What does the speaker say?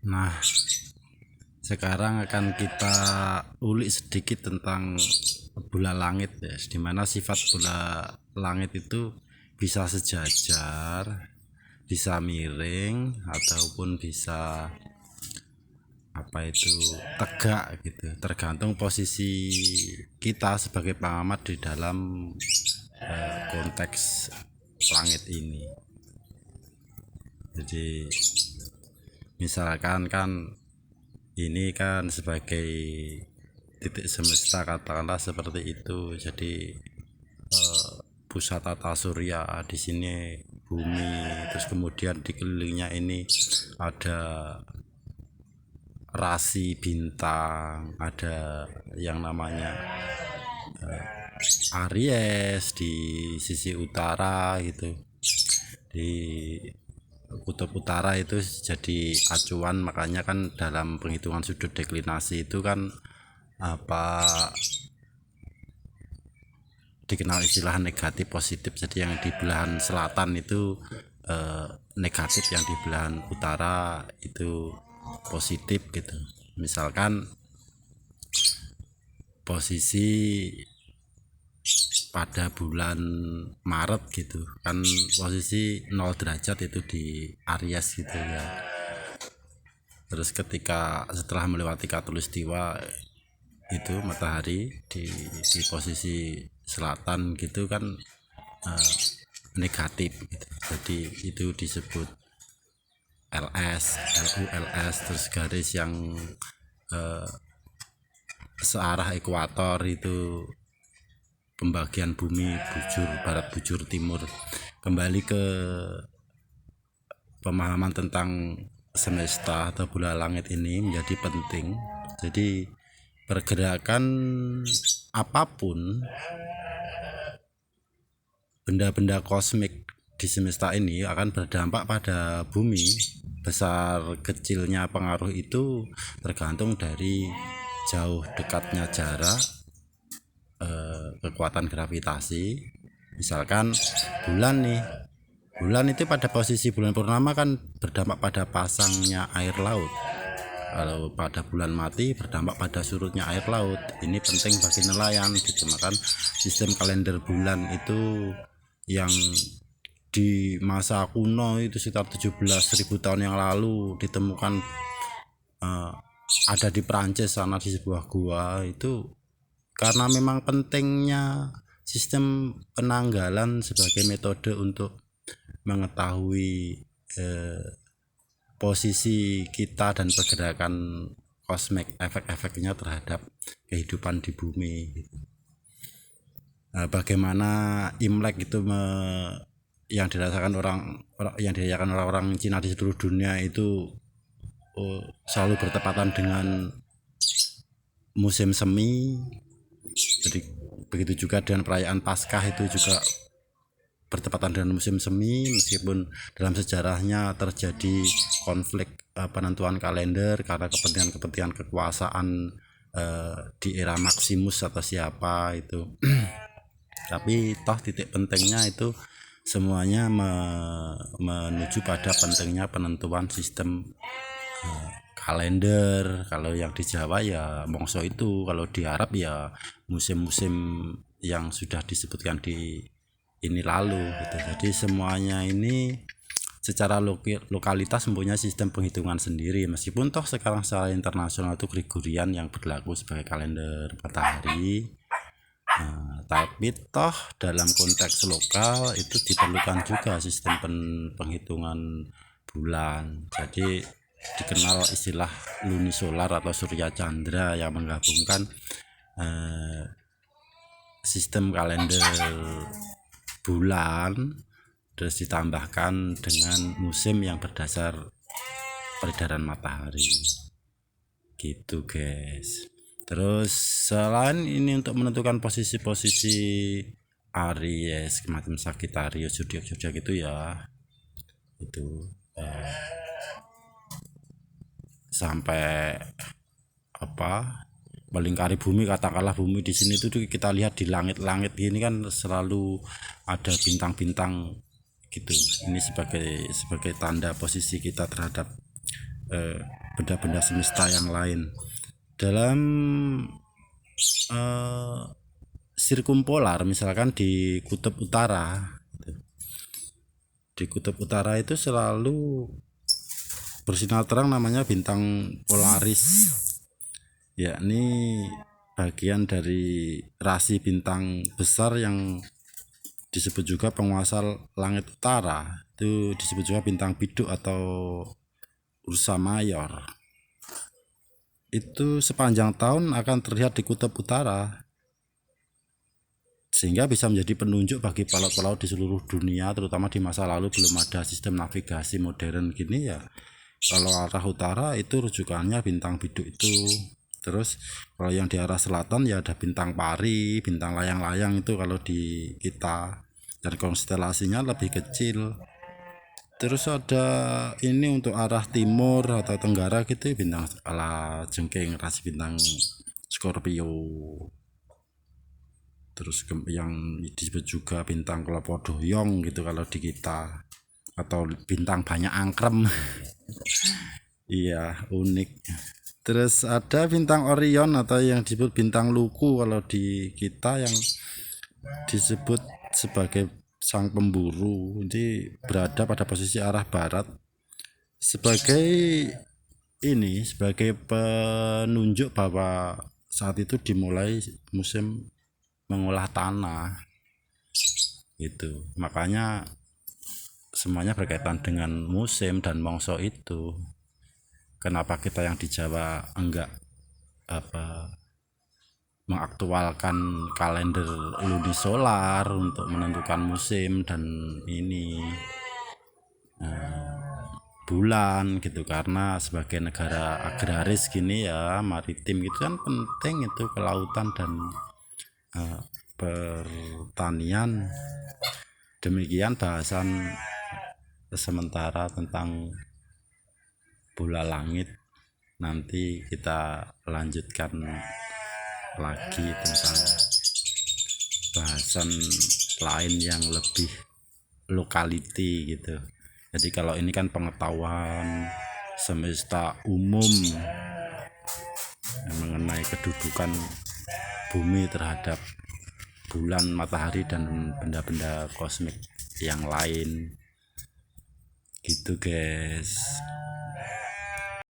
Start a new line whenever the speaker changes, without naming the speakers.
Nah, sekarang akan kita ulik sedikit tentang bola langit ya, di mana sifat bola langit itu bisa sejajar, bisa miring ataupun bisa tegak gitu, tergantung posisi kita sebagai pengamat di dalam konteks langit ini. Jadi misalkan kan ini kan sebagai titik semesta, katakanlah seperti itu. Jadi pusat tata surya di sini bumi, terus kemudian dikelilingnya ini ada rasi bintang, ada yang namanya Aries di sisi utara gitu, di kutub utara itu jadi acuan. Makanya kan dalam penghitungan sudut deklinasi itu kan dikenal istilah negatif positif. Jadi yang di belahan selatan itu negatif, yang di belahan utara itu positif gitu. Misalkan posisi pada bulan Maret gitu kan, posisi 0 derajat itu di Aries gitu ya. Terus ketika setelah melewati khatulistiwa itu matahari di posisi selatan gitu kan negatif gitu. Jadi itu disebut LS, LULS. Terus garis yang searah ekuator itu pembagian bumi bujur barat bujur timur. Kembali ke pemahaman tentang semesta atau bola langit ini menjadi penting. Jadi pergerakan apapun, benda-benda kosmik di semesta ini akan berdampak pada bumi. Besar kecilnya pengaruh itu tergantung dari jauh dekatnya jarak, kekuatan gravitasi. Misalkan bulan itu pada posisi bulan purnama kan berdampak pada pasangnya air laut. Kalau pada bulan mati berdampak pada surutnya air laut. Ini penting bagi nelayan gitu. Maka sistem kalender bulan itu yang di masa kuno itu sekitar 17.000 tahun yang lalu ditemukan ada di Prancis sana, di sebuah gua itu, karena memang pentingnya sistem penanggalan sebagai metode untuk mengetahui posisi kita dan pergerakan kosmik, efek-efeknya terhadap kehidupan di bumi. Nah, bagaimana Imlek itu yang dirasakan orang-orang Cina di seluruh dunia itu selalu bertepatan dengan musim semi. Jadi begitu juga dengan perayaan Paskah itu juga bertepatan dengan musim semi, meskipun dalam sejarahnya terjadi konflik penentuan kalender karena kepentingan kekuasaan di era Maximus atau siapa itu. Tapi toh titik pentingnya itu semuanya menuju pada pentingnya penentuan sistem kalender. Kalau yang di Jawa ya mongso itu, kalau di Arab ya musim-musim yang sudah disebutkan di ini lalu gitu. Jadi semuanya ini secara lokalitas mempunyai sistem penghitungan sendiri, meskipun toh sekarang secara internasional itu Gregorian yang berlaku sebagai kalender matahari. Tapi toh dalam konteks lokal itu diperlukan juga sistem penghitungan bulan. Jadi dikenal istilah lunisolar atau surya chandra yang menggabungkan sistem kalender bulan terus ditambahkan dengan musim yang berdasar peredaran matahari gitu guys. Terus selain ini untuk menentukan posisi-posisi Aries, macam Sagittarius, zodiak gitu ya, itu sampai melingkari bumi. Katakanlah bumi di sini tuh kita lihat di langit-langit ini kan selalu ada bintang-bintang gitu. Ini sebagai tanda posisi kita terhadap benda-benda semesta yang lain. Dalam sirkumpolar, misalkan di kutub utara, itu selalu bersinar terang namanya bintang Polaris, yakni bagian dari rasi bintang besar yang disebut juga penguasa langit utara. Itu disebut juga bintang biduk atau Ursa Mayor. Itu sepanjang tahun akan terlihat di kutub utara, sehingga bisa menjadi penunjuk bagi pelaut-pelaut di seluruh dunia, terutama di masa lalu belum ada sistem navigasi modern gini ya. Kalau arah utara itu rujukannya bintang biduk itu. Terus kalau yang di arah selatan ya ada bintang pari, bintang layang-layang itu kalau di kita, dan konstelasinya lebih kecil. Terus ada ini untuk arah timur atau tenggara gitu bintang kepala jengking, rasi bintang Scorpio. Terus yang disebut juga bintang kelopo doyong gitu kalau di kita, atau bintang banyak angkrem. Iya, unik. Terus ada bintang Orion atau yang disebut bintang Luku kalau di kita, yang disebut sebagai sang pemburu. Jadi berada pada posisi arah barat sebagai sebagai penunjuk bahwa saat itu dimulai musim mengolah tanah. Itu makanya semuanya berkaitan dengan musim dan mongso itu. Kenapa kita yang di Jawa enggak mengaktualkan kalender lunisolar untuk menentukan musim dan ini bulan gitu, karena sebagai negara agraris gini ya, maritim gitu kan penting itu kelautan dan pertanian. Demikian bahasan sementara tentang bola langit. Nanti kita lanjutkan lagi tentang bahasan lain yang lebih lokality gitu. Jadi kalau ini kan pengetahuan semesta umum mengenai kedudukan bumi terhadap bulan, matahari, dan benda-benda kosmik yang lain gitu guys.